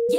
A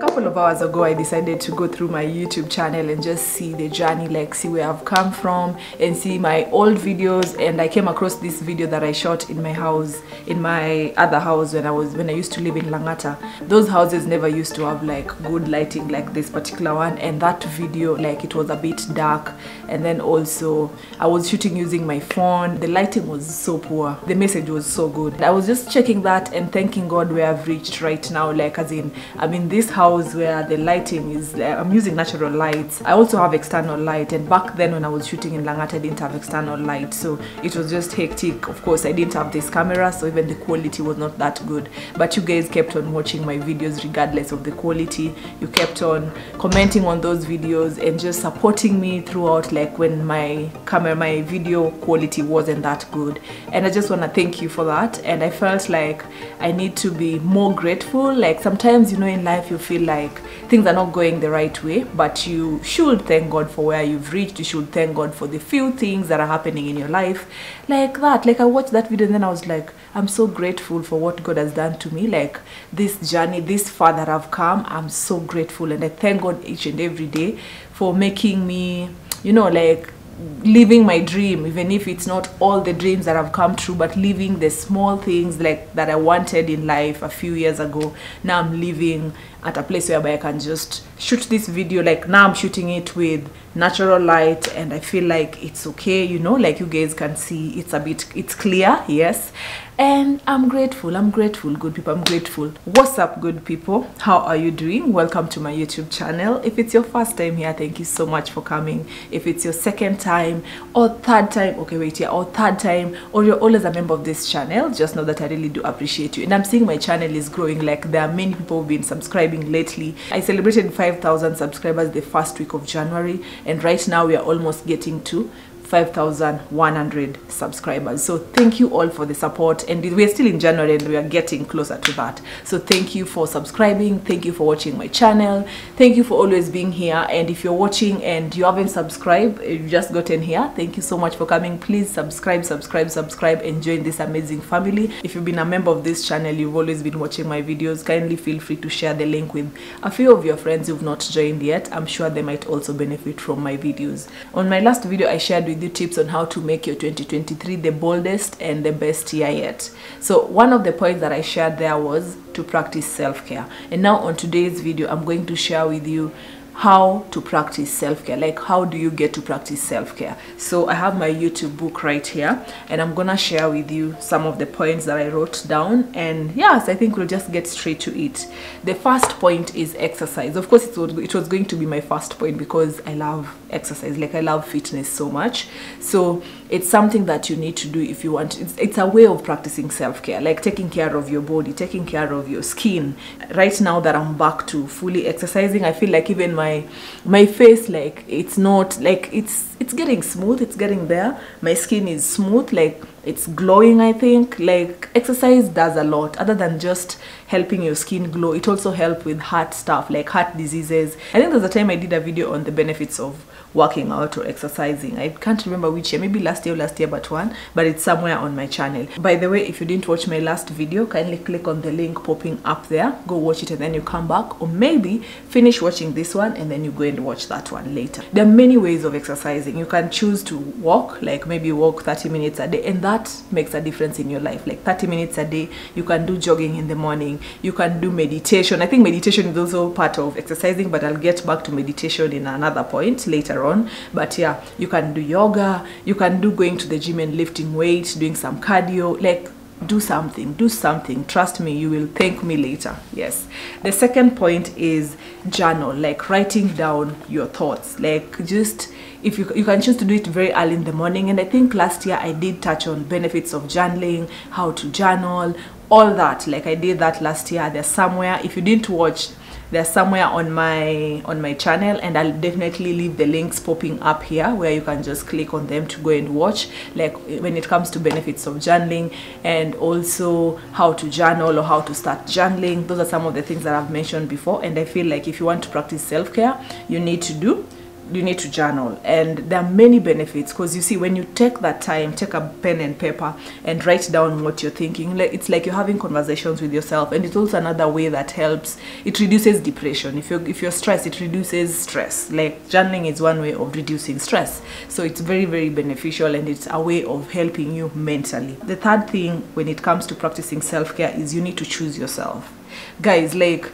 couple of hours ago, I decided to go through my YouTube channel and just see the journey, like see where I've come from and see my old videos. And I came across this video that I shot in my house, in my other house when I used to live in Langata. Those houses never used to have like good lighting like this particular one, and that video, like, it was a bit dark. And then also I was shooting using my phone. The lighting was so poor, the message was so good. I was just checking that and thanking God where I've reached right now, like as in I'm in this house where the lighting is, I'm using natural lights. I also have external light, and back then when I was shooting in Langata I didn't have external light, so it was just hectic. Of course I didn't have this camera, so even the quality was not that good, but you guys kept on watching my videos regardless of the quality. You kept on commenting on those videos and just supporting me throughout, like when my video quality wasn't that good, and I just want to thank you for that. And I felt like I need to be more grateful. Like sometimes, you know, in life you feel like things are not going the right way, but you should thank God for where you've reached. You should thank God for the few things that are happening in your life, like that. Like I watched that video and then I was like, I'm so grateful for what God has done to me, like this journey, this far that I've come. I'm so grateful, and I thank God each and every day for making me, you know, like living my dream, even if it's not all the dreams that have come true, but living the small things like that I wanted in life a few years ago. Now I'm living at a place whereby I can just shoot this video. Like now I'm shooting it with natural light and I feel like it's okay, you know, like you guys can see it's clear, yes. And I'm grateful, good people, I'm grateful. What's up, good people? How are you doing? Welcome to my YouTube channel. If it's your first time here, thank you so much for coming. If it's your second time or third time, okay, wait, yeah, or third time, or you're always a member of this channel, just know that I really do appreciate you. And I'm seeing my channel is growing. Like there are many people who've been subscribing lately. I celebrated 5,000 subscribers the first week of January, and right now we are almost getting to 5,100 subscribers. So thank you all for the support, and we're still in January and we are getting closer to that. So thank you for subscribing, thank you for watching my channel, thank you for always being here. And if you're watching and you haven't subscribed, you've just gotten here, thank you so much for coming. Please subscribe and join this amazing family. If you've been a member of this channel, you've always been watching my videos, kindly feel free to share the link with a few of your friends who've not joined yet. I'm sure they might also benefit from my videos. On my last video I shared with you tips on how to make your 2023 the boldest and the best year yet. So one of the points that I shared there was to practice self-care. And now on today's video I'm going to share with you how to practice self-care. Like how do you get to practice self-care? So I have my YouTube book right here and I'm gonna share with you some of the points that I wrote down, and yes, I think we'll just get straight to it. The first point is exercise. Of course it was going to be my first point because I love exercise, like I love fitness so much. So it's something that you need to do if you want. It's a way of practicing self-care, like taking care of your body, taking care of your skin. Right now that I'm back to fully exercising, I feel like even my face, like it's not like it's getting smooth, it's getting there. My skin is smooth, like it's glowing. I think like exercise does a lot other than just helping your skin glow. It also helps with heart stuff, like heart diseases. I think there's a time I did a video on the benefits of working out or exercising. I can't remember which year, maybe last year but one, but it's somewhere on my channel. By the way, if you didn't watch my last video, kindly click on the link popping up there, go watch it and then you come back, or maybe finish watching this one and then you go and watch that one later. There are many ways of exercising. You can choose to walk, like maybe walk 30 minutes a day, and that makes a difference in your life. Like 30 minutes a day. You can do jogging in the morning, you can do meditation. I think meditation is also part of exercising, but I'll get back to meditation in another point later on. But yeah, you can do yoga, you can do going to the gym and lifting weights, doing some cardio. Like do something. Trust me, you will thank me later. Yes. The second point is journal, like writing down your thoughts. Like just if you can choose to do it very early in the morning. And I think last year I did touch on benefits of journaling, how to journal, all that. Like I did that last year. There's somewhere, if you didn't watch they're somewhere on my channel, and I'll definitely leave the links popping up here where you can just click on them to go and watch, like when it comes to benefits of journaling and also how to journal or how to start journaling. Those are some of the things that I've mentioned before, and I feel like if you want to practice self-care, you need to journal. And there are many benefits, because you see, when you take that time, take a pen and paper and write down what you're thinking, like it's like you're having conversations with yourself. And it's also another way that helps. It reduces depression. If you're stressed, it reduces stress. Like journaling is one way of reducing stress, so it's very, very beneficial, and it's a way of helping you mentally. The third thing when it comes to practicing self-care is you need to choose yourself, guys. Like,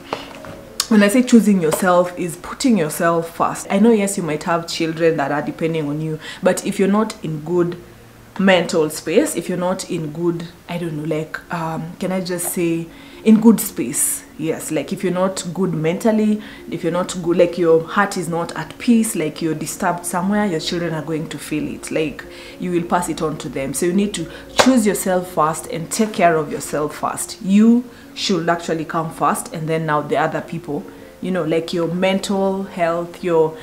when I say choosing yourself, is putting yourself first. I know, yes, you might have children that are depending on you, but if you're not in good mental space, if you're not in good, I don't know, like, can I just say, in good space? Yes, like if you're not good mentally, if you're not good, like your heart is not at peace, like you're disturbed somewhere, your children are going to feel it. Like you will pass it on to them. So you need to choose yourself first and take care of yourself first. You should actually come first, and then now the other people, you know, like your mental health, your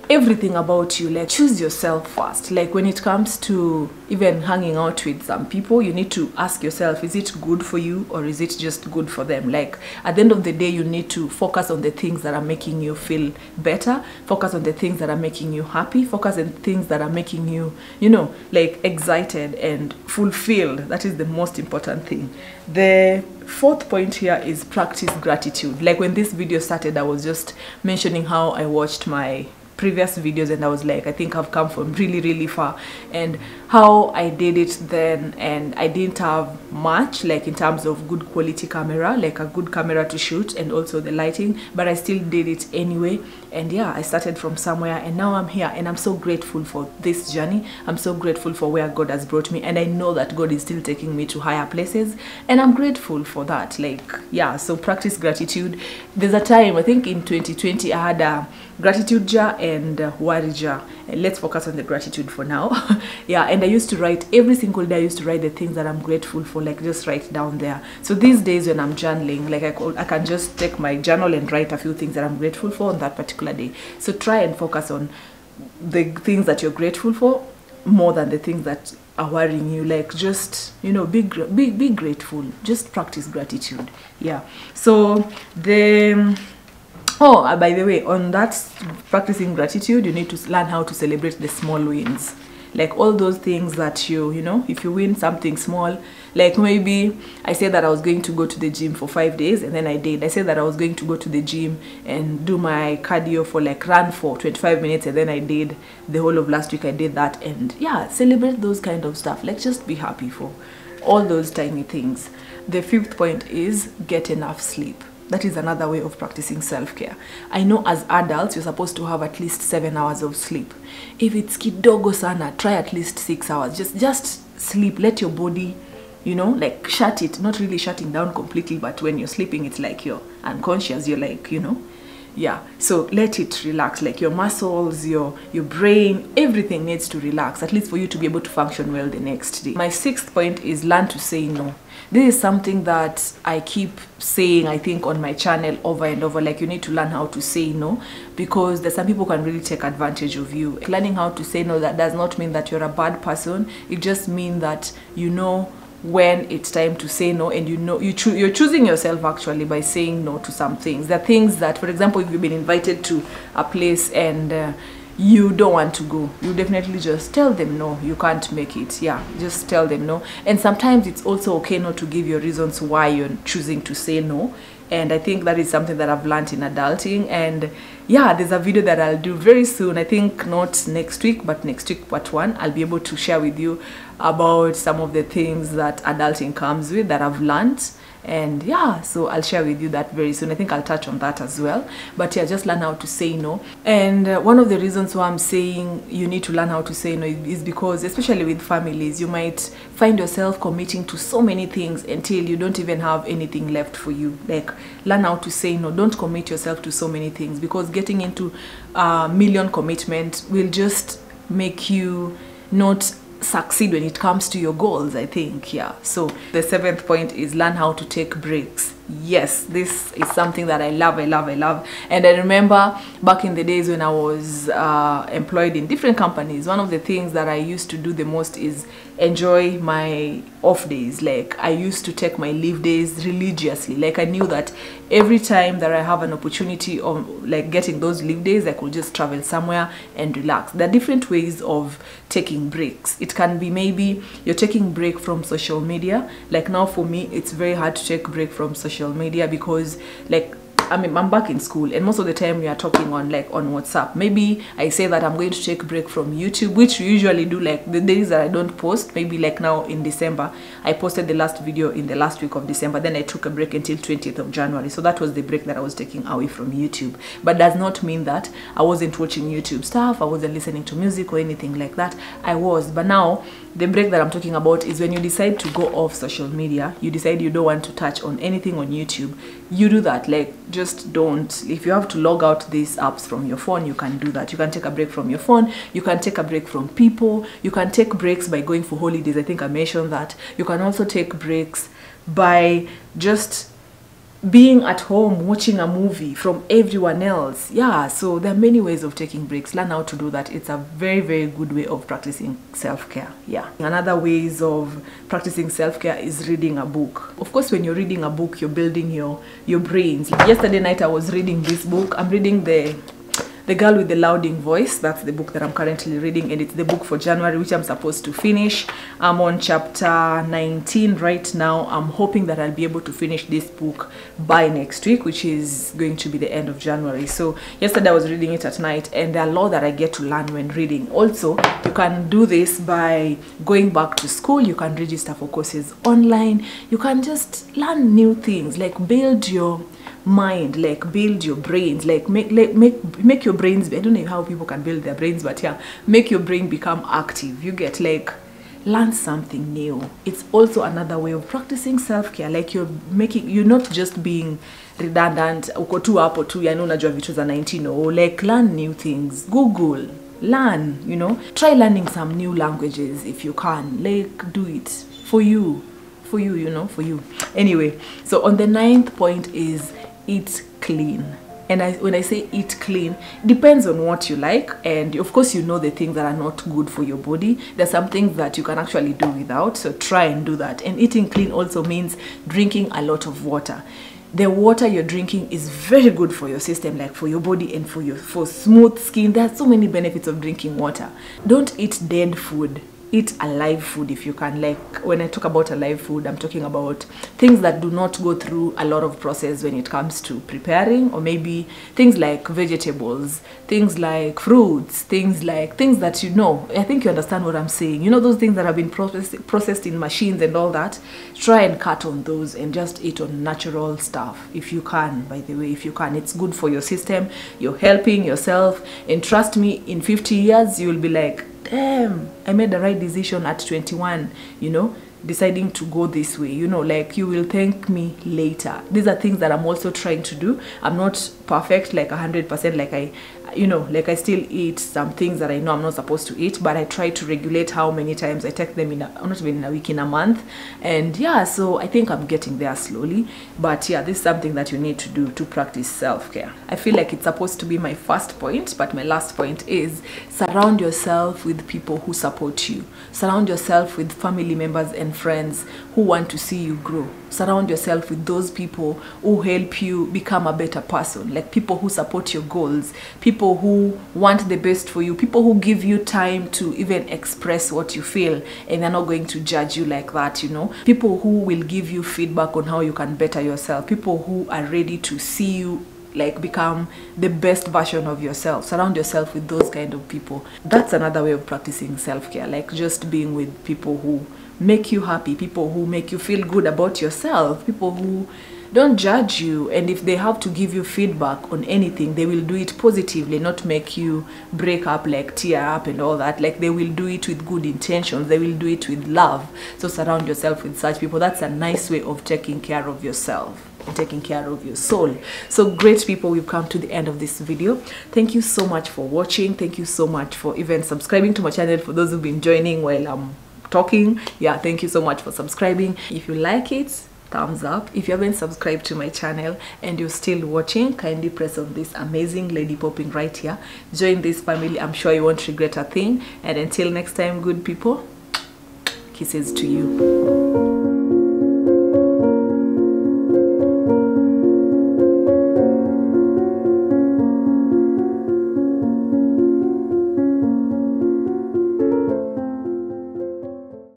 everything about you. Like choose yourself first. Like when it comes to even hanging out with some people, you need to ask yourself, is it good for you or is it just good for them? Like at the end of the day, you need to focus on the things that are making you feel better, focus on the things that are making you happy, focus on things that are making you, you know, like excited and fulfilled. That is the most important thing. The fourth point here is practice gratitude. Like when this video started, I was just mentioning how I watched my previous videos and I was like, I think I've come from really, really far, and how I did it then, and I didn't have much, like in terms of good quality camera, like a good camera to shoot, and also the lighting, but I still did it anyway. And yeah, I started from somewhere, and now I'm here, and I'm so grateful for this journey. I'm so grateful for where God has brought me, and I know that God is still taking me to higher places, and I'm grateful for that. Like, yeah, so practice gratitude. There's a time, I think in 2020, I had a gratitude jar and worry jar, and let's focus on the gratitude for now. Yeah, and I used to write every single day. I used to write the things that I'm grateful for, like just write down there. So these days when I'm journaling, like I can just take my journal and write a few things that I'm grateful for on that particular day. So try and focus on the things that you're grateful for more than the things that are worrying you. Like just, you know, be grateful. Just practice gratitude. Yeah. So by the way, on that practicing gratitude, you need to learn how to celebrate the small wins. Like all those things that you know, if you win something small, like maybe I said that I was going to go to the gym for 5 days, and then I did. I said that I was going to go to the gym and do my cardio for like run for 25 minutes, and then I did. The whole of last week I did that. And yeah, celebrate those kind of stuff. Like just be happy for all those tiny things. The fifth point is get enough sleep. That is another way of practicing self-care. I know as adults, you're supposed to have at least 7 hours of sleep. If it's kidogo sana, try at least 6 hours. Just sleep. Let your body, you know, like shut it. Not really shutting down completely, but when you're sleeping, it's like you're unconscious. You're like, you know, yeah. So let it relax. Like your muscles, your brain, everything needs to relax, at least for you to be able to function well the next day. My sixth point is learn to say no. This is something that I keep saying, I think, on my channel over and over. Like you need to learn how to say no, because there's some people can really take advantage of you. Learning how to say no, that does not mean that you're a bad person. It just means that you know when it's time to say no, and you know you're choosing yourself actually by saying no to some things. There are things that, for example, if you've been invited to a place and you don't want to go, you definitely just tell them no, you can't make it. Yeah, just tell them no. And sometimes it's also okay not to give your reasons why you're choosing to say no. And I think that is something that I've learned in adulting. And yeah, there's a video that I'll do very soon. I think not next week, but next week part 1, I'll be able to share with you about some of the things that adulting comes with that I've learned. And yeah, so I'll share with you that very soon. I think I'll touch on that as well. But yeah, just learn how to say no. And one of the reasons why I'm saying you need to learn how to say no is because, especially with families, you might find yourself committing to so many things until you don't even have anything left for you. Like, learn how to say no. Don't commit yourself to so many things, because getting into million commitment will just make you not succeed when it comes to your goals, I think. Yeah, so the 7th point is learn how to take breaks. Yes, this is something that I love. And I remember back in the days when I was employed in different companies, one of the things that I used to do the most is enjoy my off days. Like, I used to take my leave days religiously. Like, I knew that every time that I have an opportunity of like getting those leave days, I could just travel somewhere and relax. There are different ways of taking breaks. It can be maybe you're taking break from social media. Like, now for me, it's very hard to take break from social media because, like, I mean, I'm back in school, and most of the time we are talking on WhatsApp. Maybe I say that I'm going to take a break from YouTube, which we usually do, like the days that I don't post. Maybe like now in December, I posted the last video in the last week of December, then I took a break until 20th of January. So that was the break that I was taking away from YouTube. But does not mean that I wasn't watching YouTube stuff, I wasn't listening to music or anything like that. I was. But now the break that I'm talking about is when you decide to go off social media, you decide you don't want to touch on anything on YouTube. You do that. Like, just don't. If you have to log out these apps from your phone, you can do that. You can take a break from your phone. You can take a break from people. You can take breaks by going for holidays. I think I mentioned that. You can also take breaks by just being at home watching a movie from everyone else. Yeah, so there are many ways of taking breaks. Learn how to do that. It's a very good way of practicing self-care. Yeah, another ways of practicing self-care is reading a book. Of course, when you're reading a book, you're building your brains. Yesterday night I was reading this book. I'm reading the Girl with the Louding Voice. That's the book that I'm currently reading, and it's the book for January, which I'm supposed to finish. I'm on chapter 19 right now. I'm hoping that I'll be able to finish this book by next week, which is going to be the end of January. So yesterday I was reading it at night, and there are a lot that I get to learn when reading. Also, you can do this by going back to school. You can register for courses online. You can just learn new things, like build your mind, like build your brains, like make your brains, I don't know how people can build their brains, but yeah, make your brain become active. You get, like, learn something new. It's also another way of practicing self-care. Like, you're not just being redundant, uko tu hapo tu, yani unajua vitu za 19. Or like, learn new things. Google, learn, you know, try learning some new languages if you can. Like, do it for you, you know, for you. Anyway, so on the 9th point is eat clean. And when I say eat clean, depends on what you like, and of course you know the things that are not good for your body. There's some things that you can actually do without, so try and do that. And eating clean also means drinking a lot of water. The water you're drinking is very good for your system, like for your body and for smooth skin. There are so many benefits of drinking water. Don't eat dead food. Eat alive food if you can. Like, when I talk about alive food, I'm talking about things that do not go through a lot of process when it comes to preparing, or maybe things like vegetables, things like fruits, things that, you know, I think you understand what I'm saying. You know, those things that have been processed in machines and all that. Try and cut on those and just eat on natural stuff if you can. By the way, if you can, it's good for your system. You're helping yourself, and trust me, in 50 years you will be like, damn, I made the right decision at 21, you know, deciding to go this way, you know, like, you will thank me later. These are things that I'm also trying to do. I'm not perfect, like 100%, like I still eat some things that I know I'm not supposed to eat, but I try to regulate how many times I take them not even in a week, in a month. And yeah, so I think I'm getting there slowly. But yeah, this is something that you need to do to practice self-care. I feel like it's supposed to be my first point, but my last point is surround yourself with people who support you. Surround yourself with family members and friends who want to see you grow. Surround yourself with those people who help you become a better person, like people who support your goals, people who want the best for you, people who give you time to even express what you feel, and they're not going to judge you like that, you know. People who will give you feedback on how you can better yourself, people who are ready to see you like become the best version of yourself. Surround yourself with those kind of people. That's another way of practicing self-care, like just being with people who make you happy, people who make you feel good about yourself, people who don't judge you, and if they have to give you feedback on anything, they will do it positively, not make you break up, like tear up and all that. Like, they will do it with good intentions, they will do it with love. So surround yourself with such people. That's a nice way of taking care of yourself. and taking care of your soul. So great people, we've come to the end of this video. Thank you so much for watching. Thank you so much for even subscribing to my channel, for those who've been joining while I'm talking. Yeah, thank you so much for subscribing. If you like it, thumbs up. If you haven't subscribed to my channel and you're still watching, kindly press on this amazing lady popping right here. Join this family. I'm sure you won't regret a thing. And until next time, good people, kisses to you.